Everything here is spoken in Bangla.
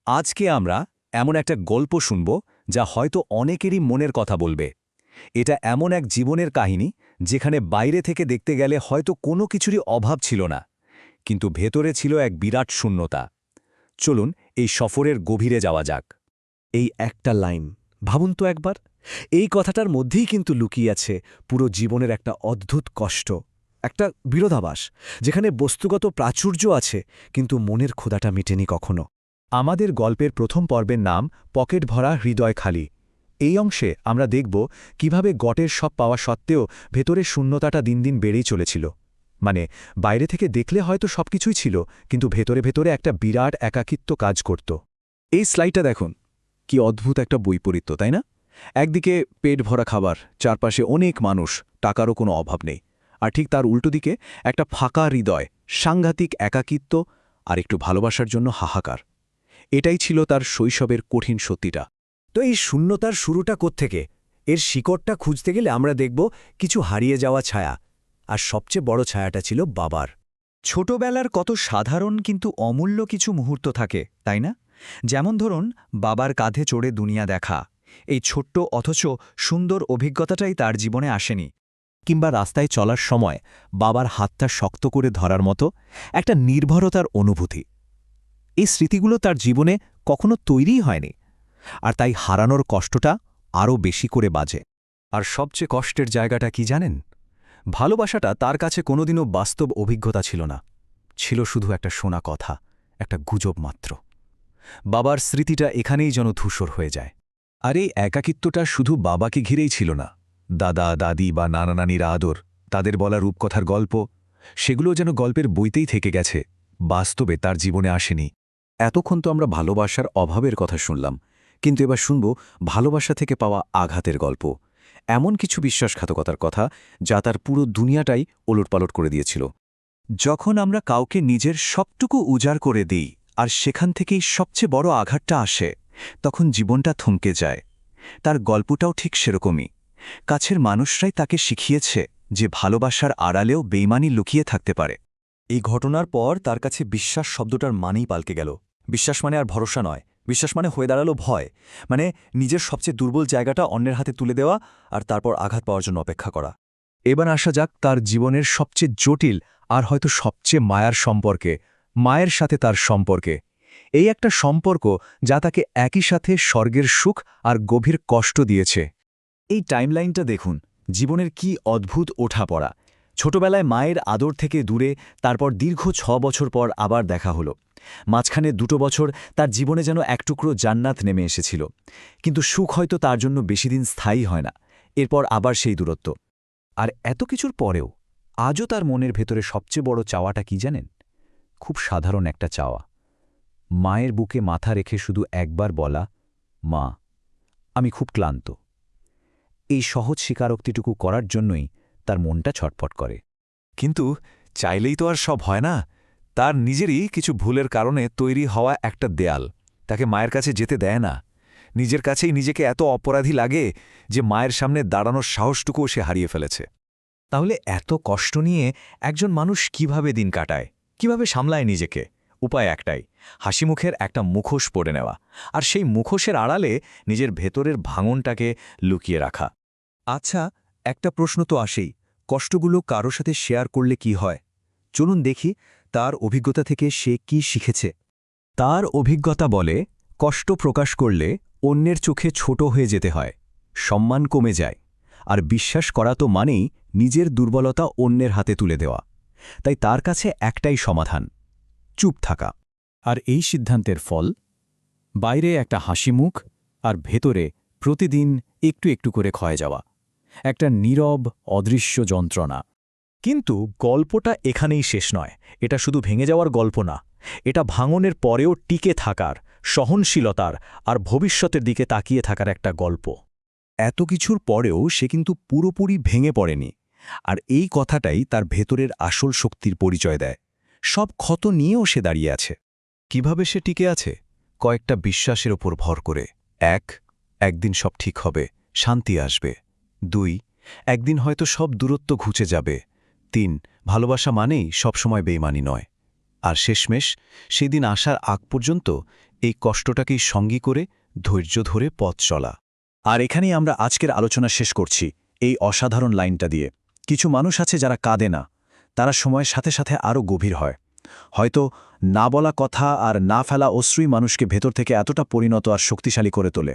আজকে আমরা এমন একটা গল্প শুনব যা হয়তো অনেকেরই মনের কথা বলবে। এটা এমন এক জীবনের কাহিনী যেখানে বাইরে থেকে দেখতে গেলে হয়তো কোনো কিছুরই অভাব ছিল না, কিন্তু ভেতরে ছিল এক বিরাট শূন্যতা। চলুন এই সফরের গভীরে যাওয়া যাক। এই একটা লাইন ভাবুন তো একবার, এই কথাটার মধ্যেই কিন্তু লুকিয়ে আছে পুরো জীবনের একটা অদ্ভুত কষ্ট, একটা বিরোধাভাস, যেখানে বস্তুগত প্রাচুর্য আছে কিন্তু মনের ক্ষুধাটা মেটেনি কখনো। আমাদের গল্পের প্রথম পর্বের নাম পকেট ভরা হৃদয় খালি। এই অংশে আমরা দেখব কিভাবে গটের সব পাওয়া সত্ত্বেও ভেতরের শূন্যতাটা দিন দিন বেড়েই চলেছিল। মানে বাইরে থেকে দেখলে হয়তো সবকিছুই ছিল, কিন্তু ভেতরে ভেতরে একটা বিরাট একাকিত্ব কাজ করত। এই স্লাইডটা দেখুন, কি অদ্ভুত একটা বৈপরীত্য, তাই না? একদিকে পেট ভরা খাবার, চারপাশে অনেক মানুষ, টাকারও কোনো অভাব নেই। আর ঠিক তার উল্টো দিকে একটা ফাঁকা হৃদয়, সাংঘাতিক একাকিত্ব আর একটু ভালোবাসার জন্য হাহাকার। এটাই ছিল তার শৈশবের কঠিন সত্যিটা। তো এই শূন্যতার শুরুটা কোত্থেকে? এর শিকড়টা খুঁজতে গেলে আমরা দেখব কিছু হারিয়ে যাওয়া ছায়া, আর সবচেয়ে বড় ছায়াটা ছিল বাবার। ছোটবেলার কত সাধারণ কিন্তু অমূল্য কিছু মুহূর্ত থাকে, তাই না? যেমন ধরুন, বাবার কাঁধে চড়ে দুনিয়া দেখা। এই ছোট্ট অথচ সুন্দর অভিজ্ঞতাটাই তার জীবনে আসেনি। কিংবা রাস্তায় চলার সময় বাবার হাতটা শক্ত করে ধরার মতো একটা নির্ভরতার অনুভূতি। এই স্মৃতিগুলো তার জীবনে কখনো তৈরিই হয়নি, আর তাই হারানোর কষ্টটা আরও বেশি করে বাজে। আর সবচেয়ে কষ্টের জায়গাটা কি জানেন? ভালোবাসাটা তার কাছে কোনোদিনও বাস্তব অভিজ্ঞতা ছিল না, ছিল শুধু একটা শোনা কথা, একটা গুজব মাত্র। বাবার স্মৃতিটা এখানেই যেন ধূসর হয়ে যায়। আর এই একাকিত্বটা শুধু বাবাকে ঘিরেই ছিল না। দাদা দাদি বা নানা নানির আদর, তাদের বলা রূপকথার গল্প, সেগুলো যেন গল্পের বইতেই থেকে গেছে, বাস্তবে তার জীবনে আসেনি। এতক্ষণ তো আমরা ভালোবাসার অভাবের কথা শুনলাম, কিন্তু এবার শুনব ভালোবাসা থেকে পাওয়া আঘাতের গল্প। এমন কিছু বিশ্বাসঘাতকতার কথা যা তার পুরো দুনিয়াটাই ওলটপালট করে দিয়েছিল। যখন আমরা কাউকে নিজের সবটুকু উজাড় করে দিই আর সেখান থেকেই সবচেয়ে বড় আঘাতটা আসে, তখন জীবনটা থমকে যায়। তার গল্পটাও ঠিক সেরকমই। কাছের মানুষরাই তাকে শিখিয়েছে যে ভালোবাসার আড়ালেও বেইমানি লুকিয়ে থাকতে পারে। এই ঘটনার পর তার কাছে বিশ্বাস শব্দটার মানেই পাল্টে গেল। বিশ্বাস মানে আর ভরসা নয়, বিশ্বাস মানে হয়ে দাঁড়ালো ভয়। মানে নিজের সবচেয়ে দুর্বল জায়গাটা অন্যের হাতে তুলে দেওয়া আর তারপর আঘাত পাওয়ার জন্য অপেক্ষা করা। এবার আসা যাক তার জীবনের সবচেয়ে জটিল আর হয়তো সবচেয়ে মায়ার সম্পর্কে, মায়ের সাথে তার সম্পর্কে। এই একটা সম্পর্ক যা তাকে একই সাথে স্বর্গের সুখ আর গভীর কষ্ট দিয়েছে। এই টাইমলাইনটা দেখুন, জীবনের কি অদ্ভুত ওঠাপড়া। ছোটবেলায় মায়ের আদর থেকে দূরে, তারপর দীর্ঘ ৬ বছর পর আবার দেখা হলো। মাঝখানে ২ বছর তার জীবনে যেন এক টুকরো জান্নাত নেমে এসেছিল। কিন্তু সুখ হয়তো তার জন্য বেশিদিন স্থায়ী হয় না। এরপর আবার সেই দূরত্ব। আর এত কিছুর পরেও আজও তার মনের ভেতরে সবচেয়ে বড় চাওয়াটা কি জানেন? খুব সাধারণ একটা চাওয়া, মায়ের বুকে মাথা রেখে শুধু একবার বলা, মা, আমি খুব ক্লান্ত। এই সহজ স্বীকারোক্তিটুকু করার জন্যই তার মনটা ছটফট করে। কিন্তু চাইলেই তো আর সব হয় না। তার নিজেরই কিছু ভুলের কারণে তৈরি হওয়া একটা দেয়াল তাকে মায়ের কাছে যেতে দেয় না। নিজের কাছেই নিজেকে এত অপরাধী লাগে যে মায়ের সামনে দাঁড়ানোর সাহসটুকুও সে হারিয়ে ফেলেছে। তাহলে এত কষ্ট নিয়ে একজন মানুষ কিভাবে দিন কাটায়, কিভাবে সামলায় নিজেকে? উপায় একটাই, হাসিমুখের একটা মুখোশ পরে নেওয়া, আর সেই মুখোশের আড়ালে নিজের ভেতরের ভাঙনটাকে লুকিয়ে রাখা। আচ্ছা, একটা প্রশ্ন তো আসেই, কষ্টগুলো কারো সাথে শেয়ার করলে কি হয়? চলুন দেখি তার অভিজ্ঞতা থেকে সে কি শিখেছে। তার অভিজ্ঞতা বলে, কষ্ট প্রকাশ করলে অন্যের চোখে ছোট হয়ে যেতে হয়, সম্মান কমে যায়, আর বিশ্বাস করা তো মানেই নিজের দুর্বলতা অন্যের হাতে তুলে দেওয়া। তাই তার কাছে একটাই সমাধান, চুপ থাকা। আর এই সিদ্ধান্তের ফল, বাইরে একটা হাসিমুখ আর ভেতরে প্রতিদিন একটু একটু করে ক্ষয়ে যাওয়া, একটা নীরব অদৃশ্য যন্ত্রণা। কিন্তু গল্পটা এখানেই শেষ নয়। এটা শুধু ভেঙে যাওয়ার গল্প না, এটা ভাঙনের পরেও টিকে থাকার, সহনশীলতার আর ভবিষ্যতের দিকে তাকিয়ে থাকার একটা গল্প। এত কিছুর পরেও সে কিন্তু পুরোপুরি ভেঙে পড়েনি, আর এই কথাটাই তার ভেতরের আসল শক্তির পরিচয় দেয়। সব ক্ষত নিয়েও সে দাঁড়িয়ে আছে। কিভাবে সে টিকে আছে? কয়েকটা বিশ্বাসের ওপর ভর করে। ১, একদিন সব ঠিক হবে, শান্তি আসবে। ২, একদিন হয়তো সব দূরত্ব ঘুচে যাবে। ৩, ভালোবাসা মানেই সবসময় বেইমানি নয়। আর শেষমেশ সেদিন আসার আগ পর্যন্ত এই কষ্টটাকেই সঙ্গী করে ধৈর্য ধরে পথ চলা। আর এখানেই আমরা আজকের আলোচনা শেষ করছি এই অসাধারণ লাইনটা দিয়ে। কিছু মানুষ আছে যারা কাঁদে না, তারা সময়ের সাথে সাথে আরও গভীর হয়। হয়তো না বলা কথা আর না ফেলা অশ্রুই মানুষকে ভেতর থেকে এতটা পরিণত আর শক্তিশালী করে তোলে।